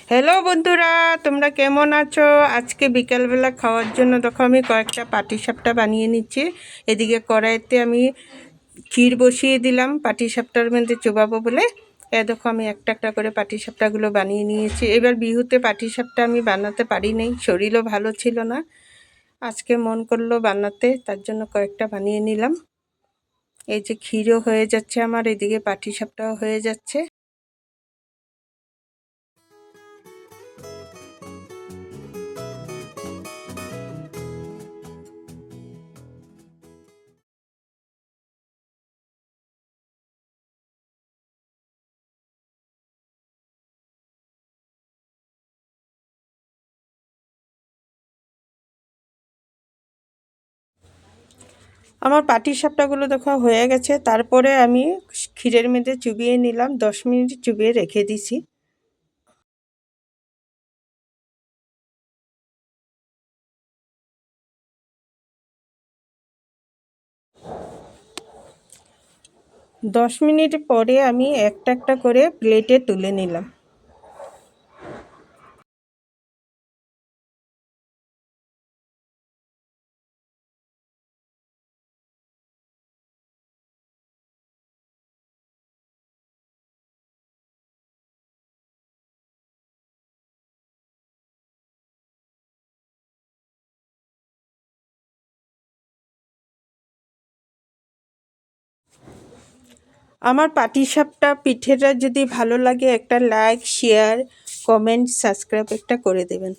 Hello বন্ধুরা, তোমরা কেমন আছো? আজকে বিকালবেলা খাওয়ার জন্য দেখো আমি কয়েকটা পাটিসাপটা বানিয়ে নিচ্ছি। এদিকে কড়াইতে আমি ক্ষীর বসিয়ে দিলাম পাটিসাপটার মধ্যে চোবাবো বলে। দেখো আমি একটা একটা করে পাটিসাপটাগুলো বানিয়ে নিয়েছি। এবার বিহুতে পাটিসাপটা আমি বানাতে পারি নাই, শরীরও ভালো ছিল না। আজকে মন করলো বানাতে, তার জন্য কয়েকটা বানিয়ে নিলাম। এই যে ক্ষীরও হয়ে যাচ্ছে আমার, এদিকে পাটিসাপটাও হয়ে যাচ্ছে। আমার পাটিসাপটাগুলো দেখো হয়ে গেছে। তারপরে আমি ক্ষীরের মধ্যে চুবিয়ে নিলাম, 10 মিনিট চুবিয়ে রেখে দিছি। দশ মিনিট পরে আমি একটা একটা করে প্লেটে তুলে নিলাম। আমার পাটিসাপটা পিঠেটা যদি ভালো লাগে একটা লাইক, শেয়ার, কমেন্ট, সাবস্ক্রাইব একটা করে দেবেন।